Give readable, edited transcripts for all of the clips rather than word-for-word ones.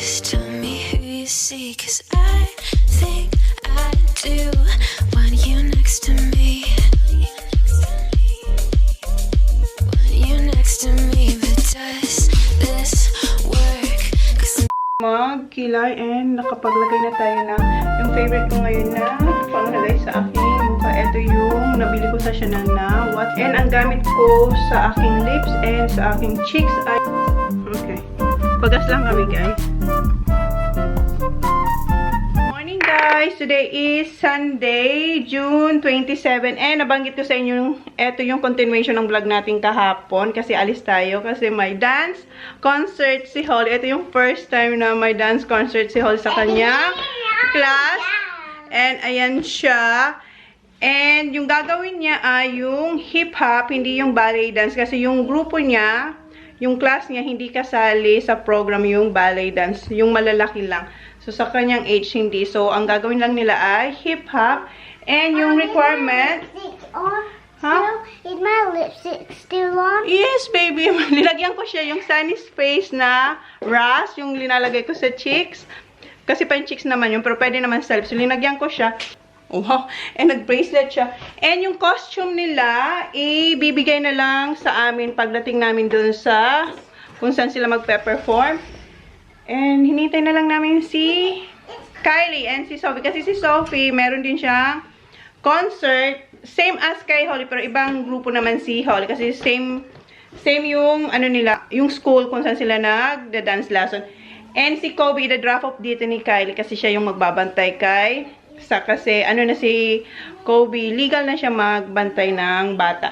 Please tell me who you see, 'cause I think I do want you next to me. Want you next to me, but does this work? 'Cause Magkilay and nakapaglagay na tayo ng yung favorite ko ngayon na panglagay sa aking mukha. Ito yung nabili ko sa Chona na what. And ang gamit ko sa aking lips and sa aking cheeks ay okay. Pagas lang kami guys. Morning guys! Today is Sunday, June 27. And nabanggit ko sa inyo, ito yung continuation ng vlog natin kahapon kasi alis tayo kasi may dance concert si Holly. Ito yung first time na may dance concert si Holly sa kanyang class. And ayan siya. And yung gagawin niya ay yung hip-hop, hindi yung ballet dance. Kasi yung grupo niya, yung class niya, hindi kasali sa program yung ballet dance. Yung malalaki lang. So, sa kanyang age, hindi. So, ang gagawin lang nila ay hip-hop. And yung requirement... Huh? Is my lipstick still on? Yes, baby. Linagyan ko siya yung sunny face na ras, yung linalagay ko sa cheeks. Kasi pa yung cheeks naman yun, pero pwede naman sa lips. So, linagyan ko siya. Wow. And nag-bracelet siya. And yung costume nila, ibibigay na lang sa amin pagdating namin dun sa kung saan sila magpe-perform. And hinintay na lang namin si Kylie and si Sophie. Kasi si Sophie, meron din siyang concert. Same as kay Holly, pero ibang grupo naman si Holly. Kasi same yung ano nila, yung school kung saan sila nag-dance lesson. And si Kobe, the-drop off dito ni Kylie kasi siya yung magbabantay kay kasi ano na si Kobe, legal na siya magbantay ng bata.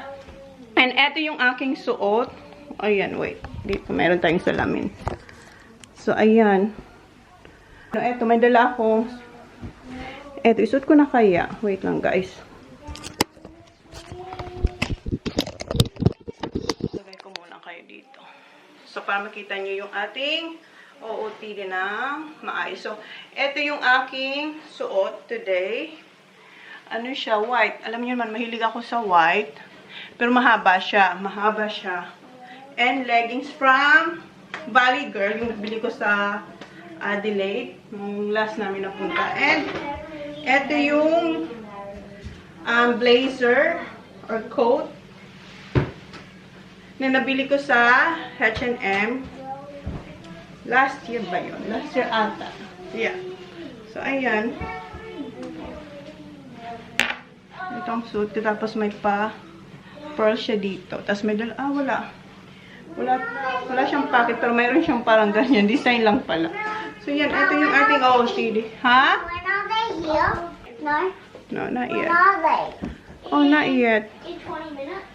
And eto yung aking suot. Ayan, wait. Dito meron tayong salamin. So, ayan. Eto, may dala ako. Eto, isuot ko na kaya. Wait lang, guys. Lagay ko muna kayo dito. So, para makita nyo yung ating OOTD na maayos. So, ito yung aking suot today. Ano siya? White. Alam niyo naman, mahilig ako sa white. Pero mahaba siya. Mahaba siya. And leggings from Valley Girl. Yung nabili ko sa Adelaide. Yung last namin napunta. And ito yung blazer or coat na nabili ko sa H&M. Last year ba yun? Last year ata. Yeah. So, ayan. Ito ang suit. Tapos may pearl siya dito. Tapos may dala. Wala siyang pocket. Pero mayroon siyang parang ganyan. Design lang pala. So, yan. Ito yung ating OOTD. Ha? When are they here? No. No, not When yet. are they? Oh, not yet. In 20 minutes.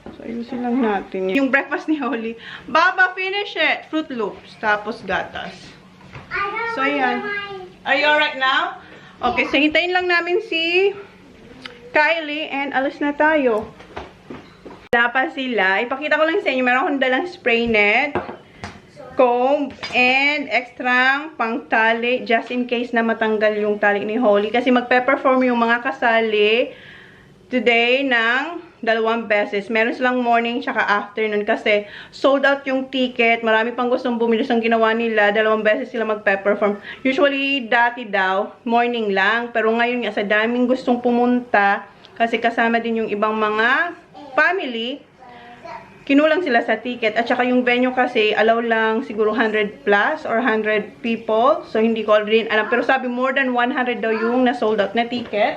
So, ayusin lang natin. Yung breakfast ni Holly. Baba, finish it! Fruit Loops. Tapos gatas. So, ayan. Are you alright now? Okay, so hintayin lang namin si Kylie and alas na tayo. Wala pa sila. Ipakita ko lang sa inyo. Meron akong dalang spray net, comb, and extra pangtali just in case na matanggal yung tali ni Holly. Kasi magpe-perform yung mga kasali today ng 2 beses. Meron silang morning tsaka afternoon kasi sold out yung ticket. Marami pang gustong bumili. Ang ginawa nila, 2 beses sila magpe-perform. Usually, dati daw, morning lang. Pero ngayon nga, sa daming gustong pumunta, kasi kasama din yung ibang mga family, kinulang sila sa ticket. At saka yung venue kasi, allow lang siguro 100 plus or 100 people. So, hindi ko rin alam. Pero sabi, more than 100 daw yung na-sold out na ticket.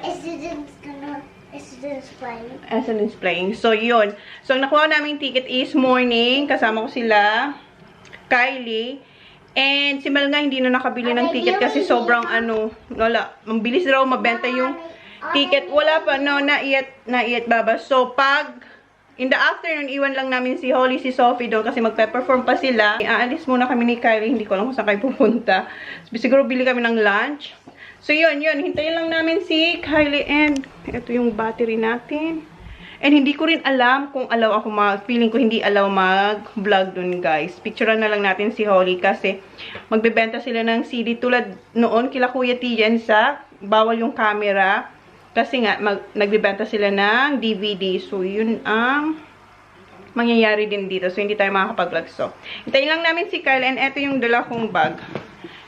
Essence playing. So, yun. So, ang nakuha naming ticket is morning. Kasama ko sila, Kylie. And si Mel nga hindi na nakabili ng ticket kasi sobrang wala. Ang bilis raw mabenta yung ticket. Wala pa. No, not yet, Baba. So, pag in the afternoon, iwan lang namin si Holly, si Sophie doon kasi magpe-perform pa sila. Aalis muna kami ni Kylie. Hindi ko alam kung saan kayo pupunta. Siguro bili kami ng lunch. So, yun. Hintayin lang namin si Kylie and ito yung battery natin. And hindi ko rin alam kung allow ako feeling ko hindi allow mag-vlog dun, guys. Picturean na lang natin si Holly kasi magbebenta sila ng CD tulad noon kila Kuya Tijan sa bawal yung camera. Kasi nga, nagbebenta sila ng DVD. So, yun ang mangyayari din dito. So, hindi tayo makakapag-vlog. So, hintayin lang namin si Kylie and ito yung dala kong bag.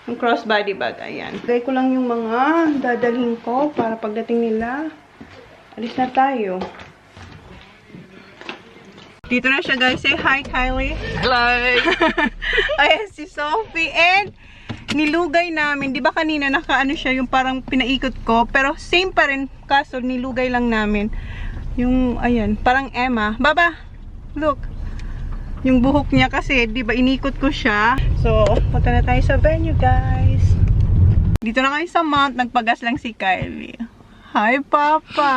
Yung crossbody bag, ayan. Lagay ko lang yung mga dadalhin ko para pagdating nila. Alis na tayo. Dito na siya, guys. Say hi, Kylie. Hello! Ayan, si Sophie. And nilugay namin. Di ba kanina nakaano siya, yung parang pinaikot ko. Pero same pa rin. Kaso nilugay lang namin. Yung, ayan, parang Emma. Baba, look. Yung buhok niya kasi, di ba, inikot ko siya. So, punta na tayo sa venue, guys. Dito na kayo sa Mount. Nagpagas lang si Kylie. Hi, Papa!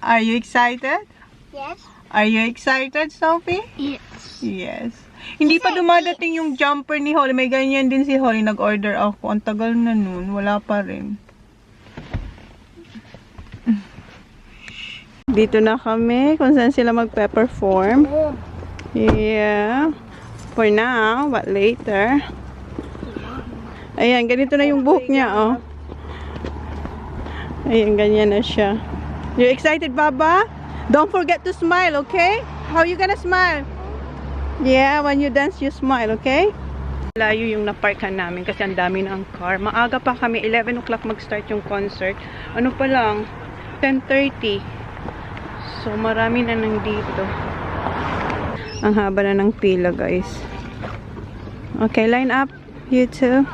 Are you excited? Yes. Are you excited, Sophie? Yes. Yes. Hindi pa dumadating yung jumper ni Holly. May ganyan din si Holly. Nag-order ako. Ang tagal na nun. Wala pa rin. Dito na kami. Kung saan sila magpe-perform. Yeah. For now, but later. Ayan, ganito na yung buhok niya, oh. Ayan, ganyan na siya. You excited, Baba? Don't forget to smile, okay? How you gonna smile? Yeah, when you dance, you smile, okay? Layo yung naparkan namin kasi ang dami ng car. Maaga pa kami, 11 o'clock mag-start yung concert. Ano pa lang? 10:30. So, marami na nandito. Ang haba na ng pila, guys. Okay, line up. You two.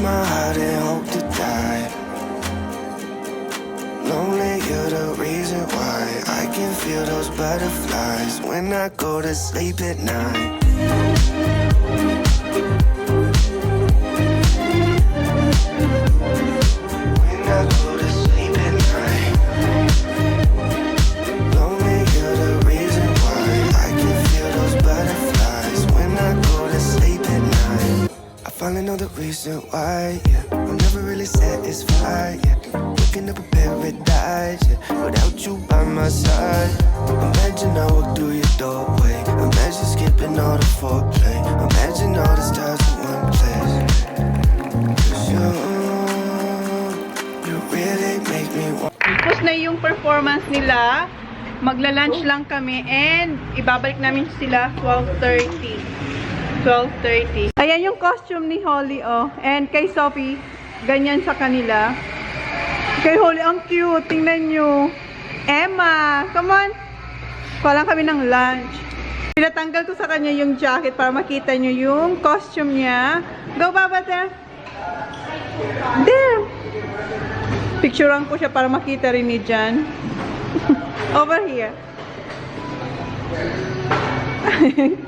My heart and hope to die. Lonely, you're the reason why I can feel those butterflies when I go to sleep at night. When I go to sleep at night. Lonely, you're the reason why I can feel those butterflies when I go to sleep at night. I finally know the reason why, yeah. I'm never really satisfied, yeah. Waking up in paradise, yeah. Without you by my side. Imagine I walk through your doorway. Imagine skipping all the foreplay. Imagine all the stars in one place. 'Cause you really make me want. Tapos na yung performance nila. Magla-lunch lang kami and ibabalik namin sila 12:30. 12:30. Ayan yung costume ni Holly, oh. And kay Sophie, ganyan sa kanila. Kay Holly, ang cute. Tingnan nyo. Emma, come on. Kuha lang kami ng lunch. Pinatanggal ko sa kanya yung jacket para makita nyo yung costume niya. Go, Baba, there. There. Picturean ko siya para makita rin ni Jan. Over here.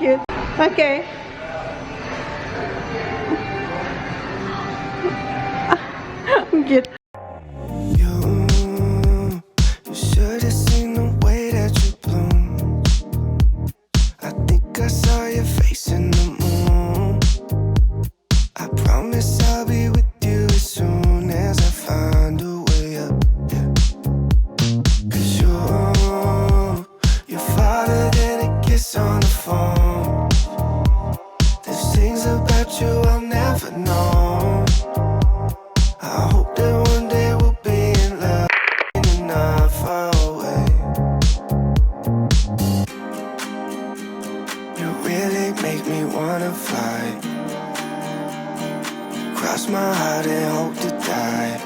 Cute. Okay. Cute. You should have seen the way that you bloom. I think I saw your face in the moon. I promise I'll be with you as soon as I find a way up. Yeah. 'Cause you're farther than a kiss on the phone. There's things about you I'll never know. I hope that one day we'll be in love and not far away. You really make me wanna fly. Cross my heart and hope to die.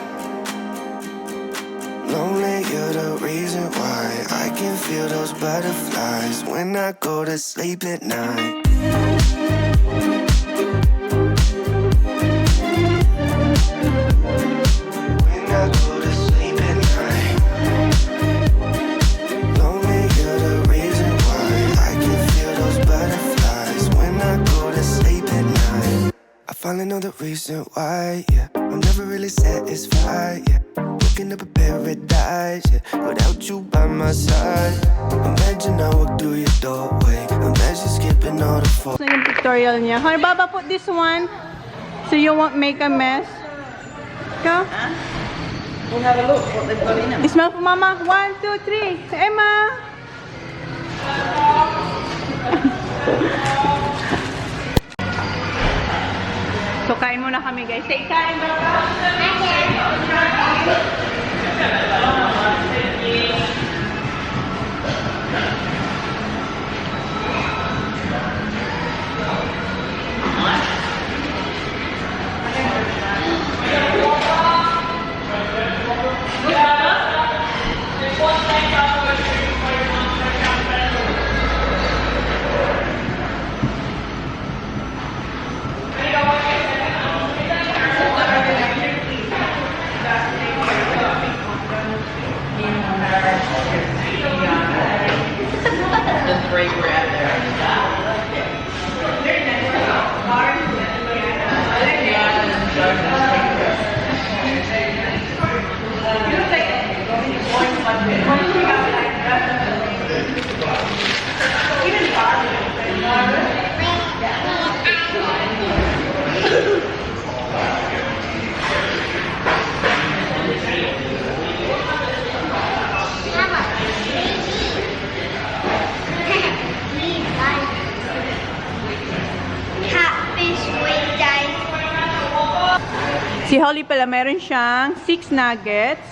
Lonely, you're the reason why I can feel those butterflies when I go to sleep at night. Lonely, you're the reason why finally know the reason why, yeah. I'm never really satisfied, yeah. Waking up a paradise, yeah. Without you by my side. Imagine I walk through your doorway. Imagine skipping all the So yung pictorial niya. Honey, Baba, put this one so you won't make a mess. Go. We'll have a look what they've got in them. Smell for Mama. 1, 2, 3. Emma. So, kain muna kami, guys. Say, kain ba ka? The three were out there. Si Holly pala, meron siyang 6 nuggets,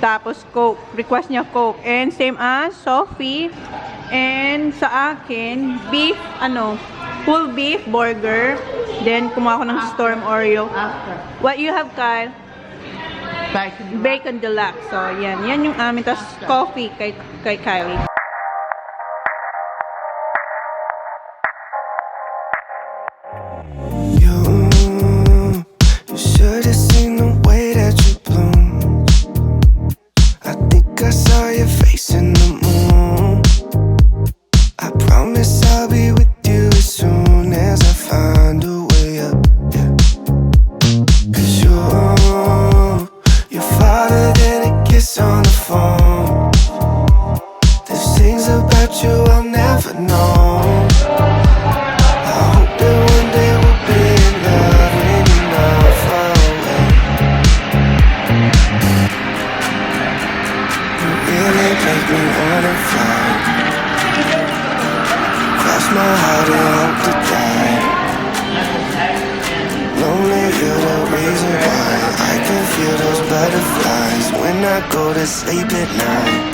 tapos Coke. Request niya Coke. And same as Sophie. And sa akin, beef, full beef burger. Then, kumuha ko ng Storm Oreo. What you have, Kyle? Bacon deluxe. So, yan. Yan yung amin. Tapos, coffee kay Kylie. You should have seen the way that you bloom. I think I saw your face in the moon. I promise I'll be with you as soon as I find a way up, yeah. 'Cause you're farther than a kiss on the phone. There's things about you I'll never know. I hope that one day we'll be in love when you're not far away. You really make me wanna fly. Cross my heart and hope to die. Lonely, you're the reason why I can feel those butterflies when I go to sleep at night.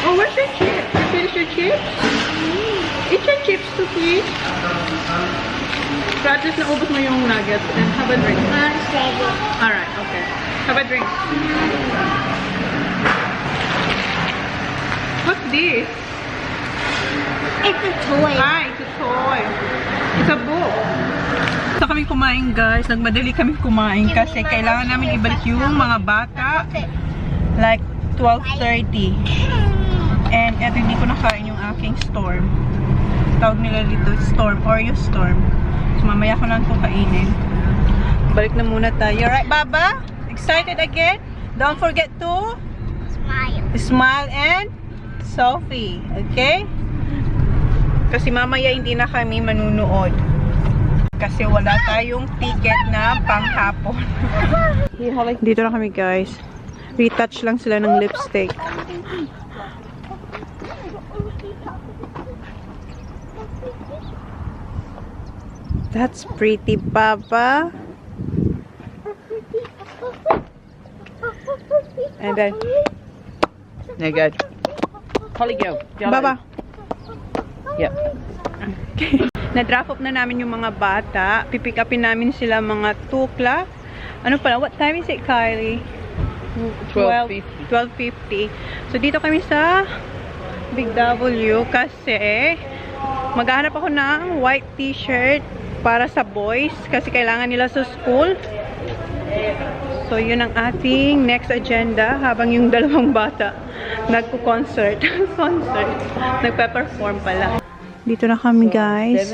Oh, where's your chips? You finished your chips? Eat your chips too, please. So at least naubos mo yung nuggets and have a drink. Alright, okay. Have a drink. What's this? It's a toy. Ah, it's a toy. It's a book. Gusto kami kumain, guys. Nagmadali kami kumain kasi kailangan namin ibalik yung mga bata like 12:30. And eto, hindi ko nakain yung aking storm. tawag nila dito, storm, Oreo storm. So, mamaya ko lang ito kainin. Balik na muna tayo. Right, Baba? Excited again? Don't forget to smile and Sophie. Okay? Kasi mamaya hindi na kami manunood. Kasi wala tayong ticket na panghapon. Dito na kami, guys. Retouch lang sila ng lipstick. That's pretty, Papa. And then, There you go. Holly, go. Baba. Yep. Okay. Na-drop off na namin yung mga bata. Pipick upin namin sila mga 2 o'clock. Ano pala? What time is it, Kylie? 12:50. So, dito kami sa Big W kasi maghahanap ako ng white t-shirt para sa boys kasi kailangan nila sa school. So, yun ang ating next agenda habang yung dalawang bata nagpo-concert. Nagpe-perform pala. Dito na kami, guys.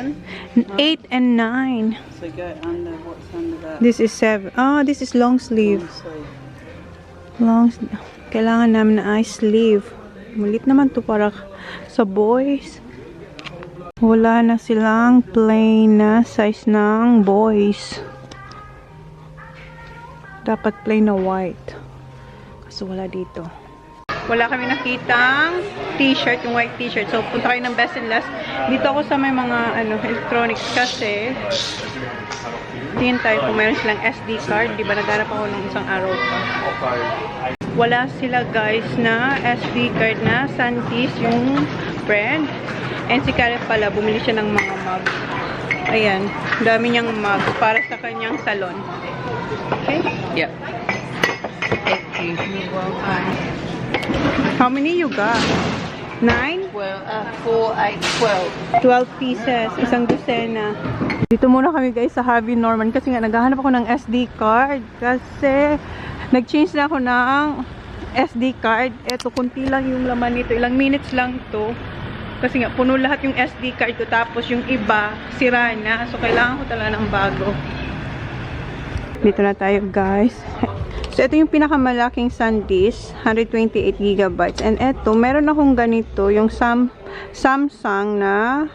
8 and 9. So go under, what's under that? This is 7. Oh, this is long sleeve. Kailangan namin na eye sleeve. Malit naman to para sa boys. Wala na silang plain na size ng boys. Dapat plain na white. Kasi wala dito. Wala kami nakitang t-shirt, yung white t-shirt. So, punta kayo ng Best and Last. Dito ako sa may mga electronics kasi tingin tayo kung meron silang SD card. Diba naghanap ako ng isang araw pa. Wala sila, guys, na SD card na Santis yung brand. And si Caleb pala, bumili siya ng mga mug. Ayan, dami niyang mug para sa kanyang salon. Okay? Yep. Thank you. How many you got? 9? 4, 8, 12. 12 pieces. Isang dosena. Dito muna kami, guys, sa Harvey Norman. Kasi nga, naghahanap ako ng SD card. Kasi, nag-change na ako ng SD card. Eto, kunti lang yung laman nito. Ilang minutes lang to. Kasi nga, puno lahat yung SD card ko. Tapos yung iba, sira na. So, kailangan ko talaga ng bago. Dito na tayo, guys. So, ito yung pinakamalaking SanDisk. 128 GB. And ito, meron akong ganito. Yung Samsung na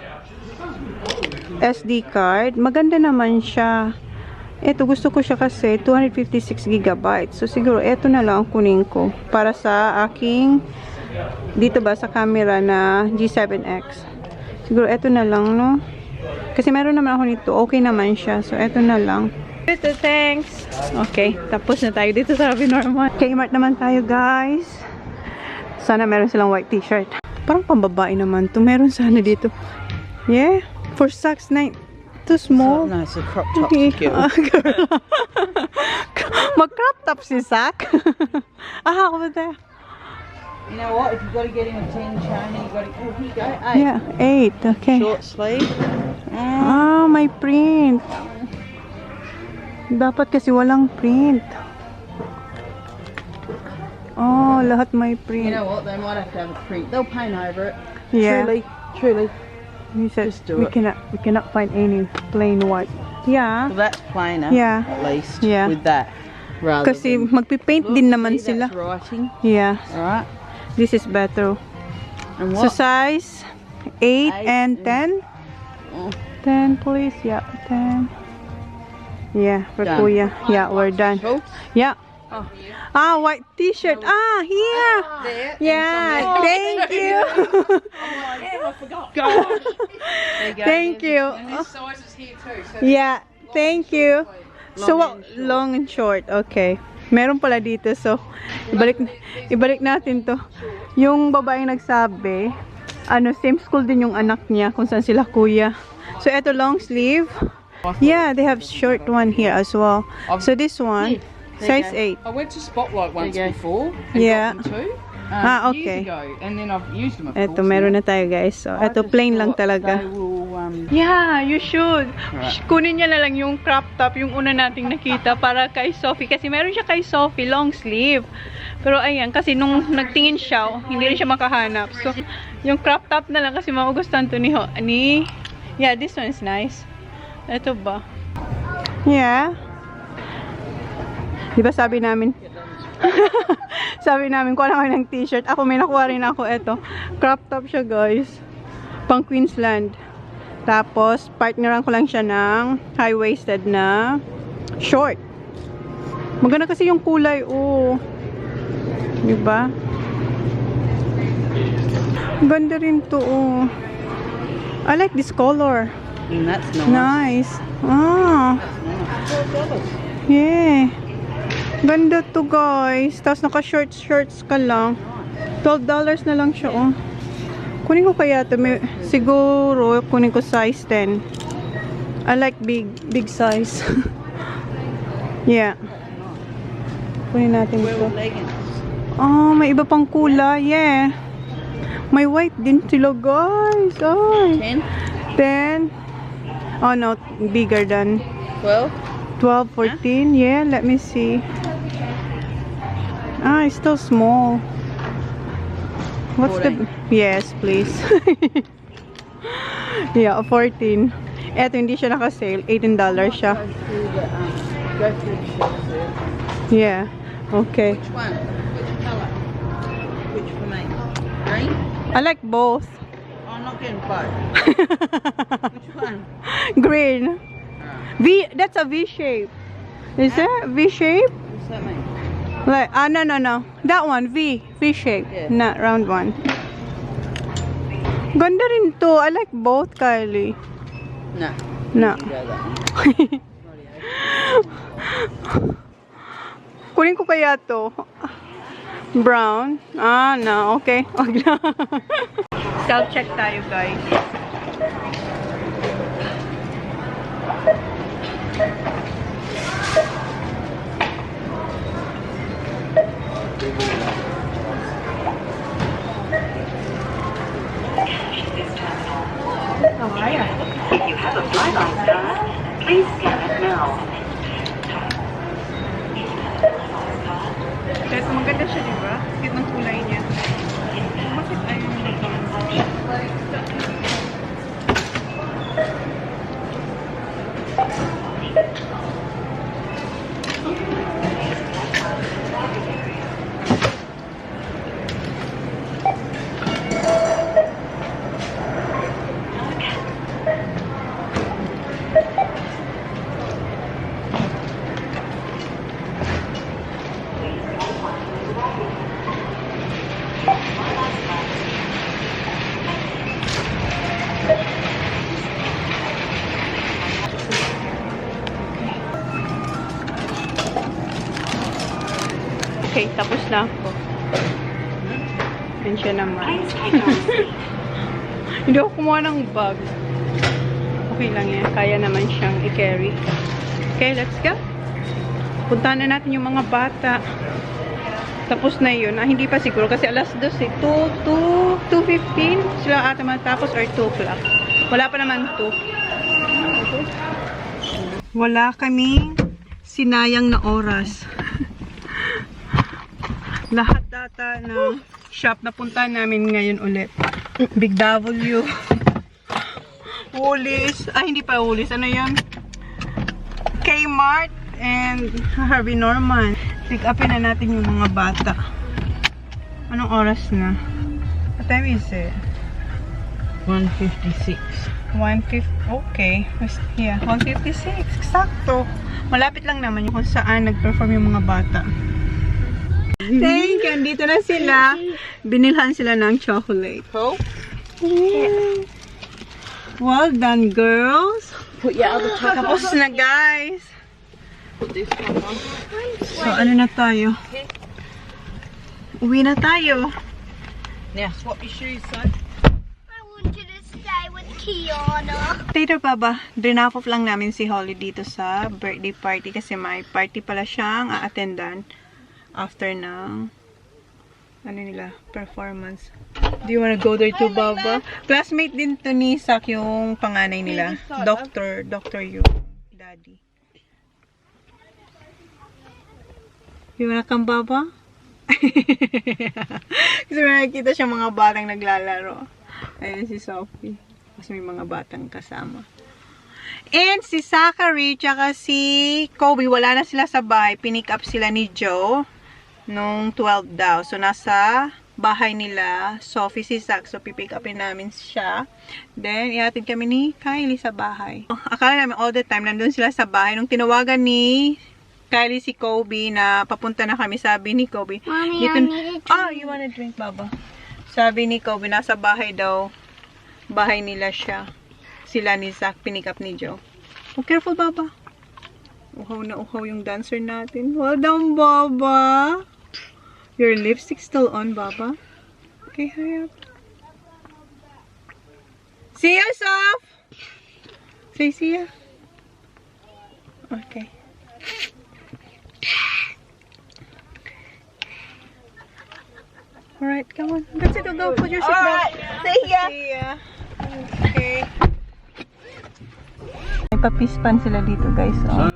SD card. Maganda naman siya. Ito, gusto ko siya kasi 256 GB. So, siguro, ito na lang ang kunin ko. Para sa aking dito ba sa camera na G7X. Siguro ito na lang, no? Kasi meron naman ako nito. Okay naman siya. So, ito na lang. Ito, thanks. Okay, tapos na tayo dito sa Harvey Norman. Kmart naman tayo, guys. Sana meron silang white t-shirt. Parang pambabae naman to. Meron sana dito. Yeah. For socks, too small. No, it's a crop top. Okay. Mag-crop top si Zach. Aha, over there. You know what? If you've got to get him a 10 Chona, you've got to... Oh, here you go. 8. Yeah, 8. Okay. Short sleeve. Ah, may print. Dapat kasi walang print. Oh, lahat may print. You know what? They might have to have a print. They'll paint over it. Yeah. Truly. He says Just do we it. cannot find any plain white. Yeah. Well, that's plainer. Yeah. At least. Yeah. With that. Rather Kasi than... magpipaint Look, din naman see, sila. that's writing. Yeah. Alright. This is better. And So what? size 8 and 10. Oh. 10 please. Yeah, 10. Yeah, for Done. Kuya. Yeah, we're done. Cool. Yeah. Oh. Ah, white t-shirt. Ah, here. There. Yeah, thank you. I forgot. Gosh. There you go. Thank you. And this size is here too. So Yeah, thank you. So what? Long and short. Okay. Meron pala dito. So, ibalik natin to. Yung babaeng nagsabi, same school din yung anak niya kung saan sila kuya. So, eto long sleeve. Yeah, they have short one here as well. So, this one, size 8. I went to Spotlight once before. And Yeah. got them too. Okay. Years ago. And then I've used them, of Eto, course, meron now. na tayo, guys. So, I eto just plain lang thought talaga. They will Yeah, you should. Right. Kunin niya na lang yung crop top, yung una nating nakita para kay Sophie. Kasi meron siya kay Sophie, long sleeve. Pero ayan, kasi nung nagtingin siya, hindi rin siya makahanap. So, yung crop top na lang kasi magugustuhan to ni yeah, this one is nice. Ito ba? Yeah. Diba sabi namin? Sabi namin, kuha na kayo ng t-shirt. Ako, may nakuha rin ako. Ito. Crop top siya, guys. Pang Queensland. Tapos, partneran ko lang siya ng high-waisted na short. Maganda kasi yung kulay. Oh. Diba? Ganda rin to. Oh. I like this color. That's Nice. Ah. Yeah. Ganda to, guys. Tapos naka-shorts ka lang. $12 na lang siya, oh. Kunin ko kaya ito. Siguro, kunin ko size 10. I like big size. Yeah. Kunin natin ito. Oh, may iba pang kulay. Yeah. May white din sila, guys. Ay. 10. Oh, no. Bigger than 12, 14. Yeah, let me see. Ah, it's still small. What's the... Yes, please. Yeah, 14. Eto, hindi siya naka-sale. $18 siya. Yeah. Okay. Which one? Which color? Which for me? Green? I like both. I'm not getting both. Which one? Green. V, that's a V shape. Is that V shape? What's that mean? Like, no. That one, V shape. Yeah. Not round one. Ganda rin to. I like both, Kylie. No. No. You go that one. Kunin ko kaya to. Brown. Ah, no. Okay. Okay. Self-check tayo, guys. If you have a flyby card, please scan it now. Kasi maganda siya, di ba? Cute ng kulay niya. Bakit ayun dito? Okay, tapos na ako. Yan siya naman. Hindi ako kumuha ng bag. Okay lang yan. Kaya naman siyang i-carry. Okay, let's go. Puntahan na natin yung mga bata. Tapos na yun. Ah, hindi pa siguro kasi alas 2 eh. 2:15 sila ata matapos or 2 o'clock. Wala pa naman 2. Wala kaming sinayang na oras. Lahat data ng shop na puntahan namin ngayon ulit. Big W. Woolies. Ay, hindi pa Woolies. Ano yan? Kmart and Harvey Norman. Pick upin na natin yung mga bata. Anong oras na? What time is it? 1:56. 1:50. Okay. Yeah, 1:56. Eksakto. Malapit lang naman yung kung saan nag-perform yung mga bata. Thank you. Andito na sila. Binilhan sila ng chocolate. Cool. Yeah. Well done, girls. Put your other chocolate. Tapos na, guys. Put this one on. So, ano na tayo? Uwi na tayo. Now swap your shoes, son. I want you to stay with Kiana. Later pa ba, drinapop lang namin si Holly dito sa birthday party kasi may party pala siyang a-attendan after ng ano nila, performance. Do you wanna go there too, Baba? Classmate din to ni Sak, yung panganay nila. Dr. Yu. Daddy. You wanna come, Baba? Kasi may nakikita siya mga batang naglalaro. Ayun si Sophie. Kasi may mga batang kasama. And si Zachary, tsaka si Kobe, wala na sila sa bahay. Pinick up sila ni Joe nung 12 daw. So, nasa bahay nila, Sophie, si Zach. So, pipick upin namin siya. Then, ihatid kami ni Kylie sa bahay. Akala namin all the time, nandun sila sa bahay. Nung tinawagan ni Kylie si Kobe na papunta na kami, sabi ni Kobe, Mommy, dito, I need a drink. oh, you wanna drink, Baba? Sabi ni Kobe, nasa bahay daw. Bahay nila siya. Sila ni Zach, pinick up ni Joe. Oh, careful, Baba. Uhaw na uhaw yung dancer natin. Well done, Baba. Your lipstick still on, Baba. Okay, hurry up. See ya, Soph! Say see ya. Okay. Alright, come on. That's it. Go put your seatbelt. Alright, see ya. See ya. Okay. May papispan sila dito, guys. Oh.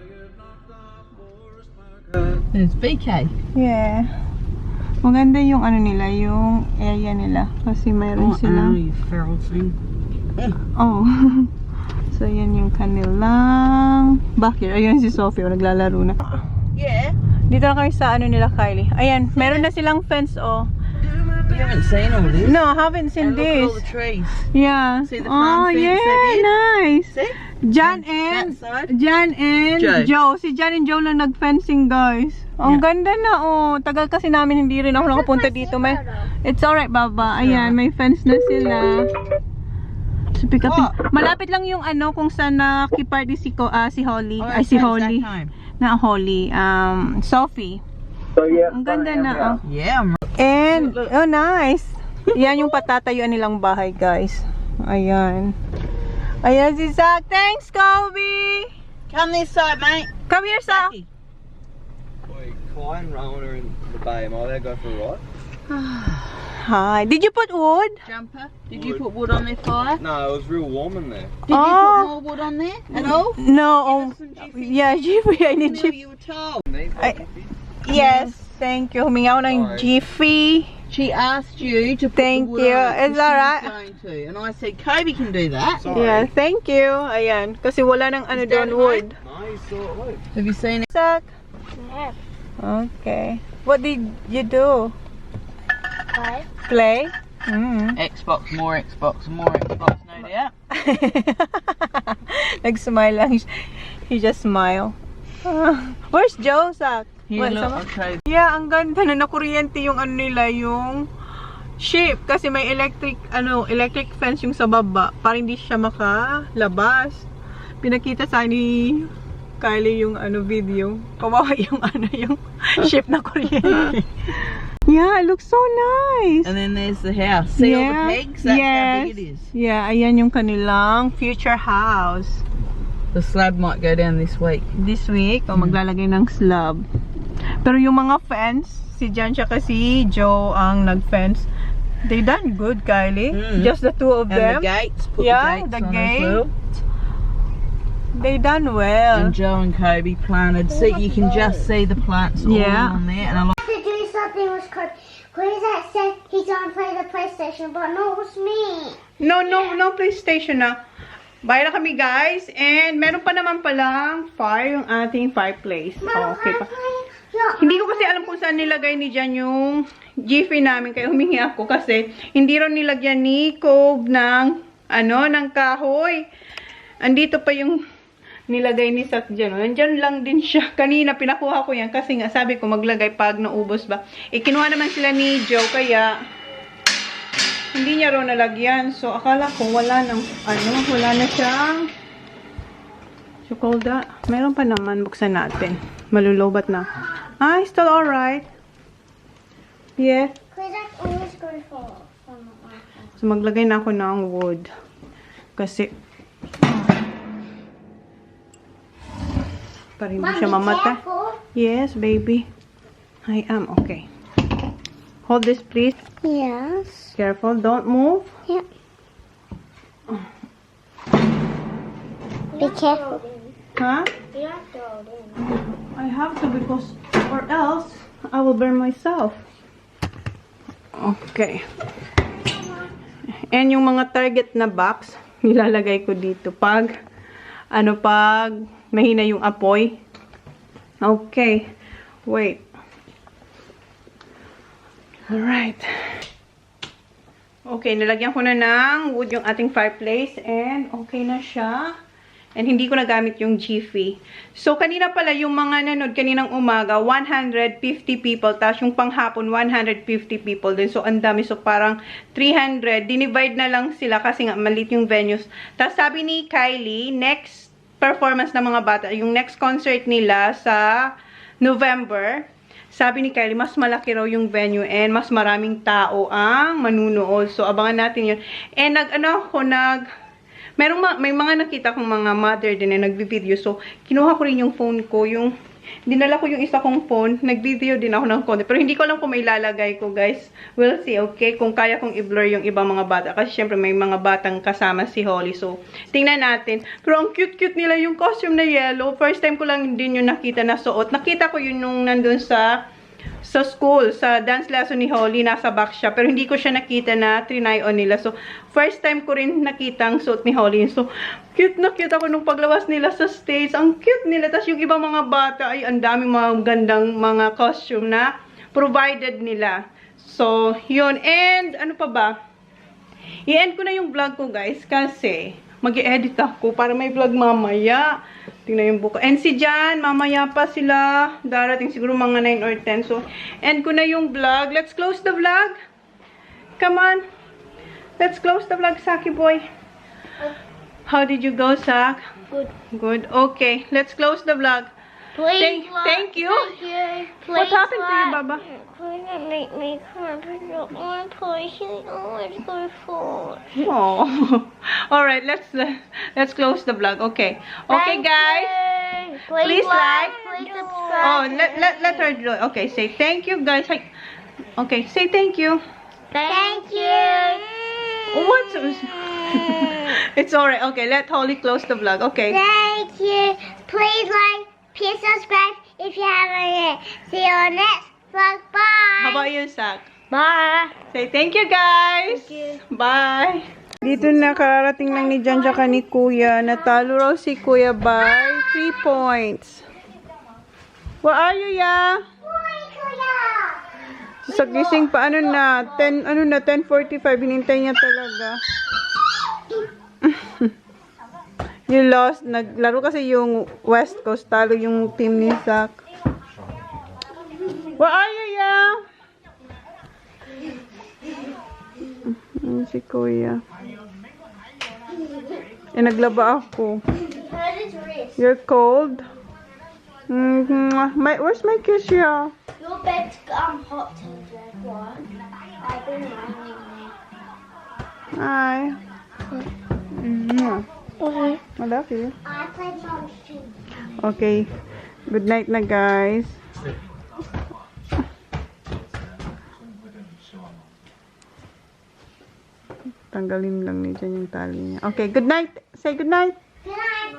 There's BK. Yeah. Maganda yung ano nila, yung area nila. Kasi mayroon silang... you feral thing. Oh. So, yan yung kanilang backyard. Ayun si Sophie, naglalaro na. Yeah. Dito na kami sa ano nila, Kylie. Ayan, meron na silang fence, oh. You haven't seen all this. No, I haven't seen And look at this. all the trees. Yeah. See the Oh, farm fence yeah, that is? nice. See? Jan And and that side? Jan and Joe. Joe. Si Jan and Joe lang nag-fencing, guys. Ang ganda na, oh. Tagal kasi namin hindi rin ako nakapunta dito. May, it's alright, Baba. Ayan, may fence na sila. So, pick up. Malapit lang yung ano kung saan nakiparty si Holly. Oh, Ay, si okay, Holly. Zach home. Na Holly. Sophie. Ang ganda na, oh. Yeah, I'm And, oh, nice. Yan yung patatayuan nilang bahay, guys. Ayan. Ayan si Zach. Thanks, Kobe! Come this side, mate. Come here, Zach. Wait, Kai and Rowan are in the bay. Am I allowed to go for a ride? Hi. Did you put wood? Jumper. Did you put wood on their fire? No, it was real warm in there. Did you Oh. put more wood on there at all? No. Yeah, Jiffy. I need No, Jiffy. you were told. Yes. Thank you. Huminga ako ng Alright. Jiffy. She asked you to put Thank the wood you. on it, Is 'cause that she was right? going to. And I said, Kobe can do that. Sorry. Yeah, thank you. Ayan. Kasi wala nang ano Is doon, that wood. No, you saw it. Look. Have you seen it? Zach. Okay. What did you do? Five. Play? Mm. Xbox, more Xbox, more Xbox, no doubt. Nag-smile lang. He just smile. Where's Joe, Zach? Here, What, look, sama? I'll show you. Yeah, ang ganda na nakuryente yung ano nila, yung ship. Kasi may electric fence yung sa baba. Para hindi siya makalabas. Pinakita sa ni Kylie yung video. Kawawa yung yung ship na kuryente. Yeah, it looks so nice. And then there's the house. See all the pegs? That's how big it is. Yeah, ayan yung kanilang future house. The slab might go down this week. This week, maglalagay ng slab. Pero yung mga fence, si Jan tsaka si Joe ang nag-fence. They done good, Kylie. Just the two of And them. the gates, put Yeah, the the gates on gate. as well. They done well. And Joe and Kobe planted. See, you can just see the plants all Yeah. on there. And I like To do something with Kobe. Kobe that said he's gonna play the PlayStation, but no, it was me. No PlayStation na. Bye na kami, guys. And meron pa naman palang fire yung ating fireplace. Okay pa. Hindi ko kasi alam kung saan nilagay ni Jan yung Jiffy namin. Kaya humingi ako kasi hindi rin nilagyan ni Kobe ng kahoy. Andito pa yung nilagay ni Sak dyan. Nandyan lang din siya. Kanina pinakuha ko yan kasi nga sabi ko maglagay pag naubos ba. Kinuha naman sila ni Joe kaya hindi niya raw nalagyan. So akala ko wala na siyang chocolate. Meron pa naman, buksan natin. Malulobat na. Still alright. Yeah. Kobe that's always going for my phone. So maglagay na ako ng wood. Kasi para hindi siya mamata. Careful. Yes, baby. I am okay. Hold this, please. Yes. Careful, don't move. Yep. Be careful. Huh? You have to hold in. I have to because, or else, I will burn myself. Okay. And yung mga target na box, nilalagay ko dito pag mahina yung apoy. Okay. Wait. Alright. Okay, nalagyan ko na ng wood yung ating fireplace and okay na siya. And hindi ko nagamit yung Jiffy. So, kanina pala yung mga nanood kaninang umaga, 150 people. Tapos yung panghapon, 150 people din. So, ang dami. So, parang 300. Dinivide na lang sila kasi nga maliit yung venues. Tapos sabi ni Kylie, next performance ng mga bata, yung next concert nila sa November, sabi ni Kylie, mas malaki raw yung venue and mas maraming tao ang manunood. So, abangan natin yun. And may mga nakita kong mga mother din na nagbi-video. So, kinuha ko rin yung phone ko. Dinala ko yung isa kong phone. Nag-video din ako ng konti. Pero hindi ko alam kung may ilalagay ko, guys. We'll see, okay? Kung kaya kong i-blur yung ibang mga bata. Kasi syempre may mga batang kasama si Holly. So, tingnan natin. Pero ang cute-cute nila yung costume na yellow. First time ko lang din yung nakita na suot. Nakita ko yun nung nandun sa school, sa dance lesson ni Holly, nasa back siya. Pero hindi ko siya nakita na trinay on nila. So, first time ko rin nakita ang suot ni Holly. So, cute na cute ako nung paglabas nila sa stage. Ang cute nila. Tapos yung ibang mga bata, ay ang daming mga gandang mga costume na provided nila. So, yun. And, ano pa ba? I-end ko na yung vlog ko, guys. Kasi, mag-i-edit ako para may vlog mamaya. Tingnan yung buka. And si Jan, mamaya pa sila. Darating siguro mga 9 or 10. So, end ko na yung vlog. Let's close the vlog. Come on. Let's close the vlog, Saki boy. How did you go, Sak? Good. Good. Okay. Let's close the vlog. Please. Thank you. Thank you. What happened to you, Baba? Please don't make me cry. I don't want to play. She always go for. Oh. All right. Let's close the vlog. Okay. Okay, guys. Please like. Please subscribe. Oh, let her do it. Okay. Say thank you, guys. Hi. Okay. Say thank you. Thank you. What's It's all right. Okay. Let Holly close the vlog. Okay. Thank you. Please like. Please subscribe if you haven't yet. See you on next vlog. Bye. How about you, Sak? Bye. Say thank you, guys. Thank you. Bye. Dito na kararating lang ni Jan tsaka ni Kuya. Natalo raw si Kuya by 3 points. Where are you, ya? Sa gising pa, 10:45, hinintay niya talaga. You lost. Naglaro kasi yung West Coast. Talo yung team ni Zach. Where are you, ya? Si Kuya. Naglaba ako. You're cold? Where's my kiss, ya? Your bed's hot today. One. I've been running. Hi. Okay. I love you. I played songs too. Okay. Good night na, guys. Tanggalin lang ni Jan yung tali niya. Okay, good night. Say good night. Good night.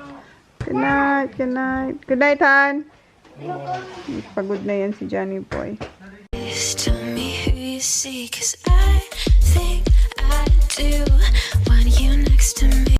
Good night. Good night. Good night, Han. Pagod na yan si Johnny Boy. Please tell me who you see, 'cause I think I do want you next to me.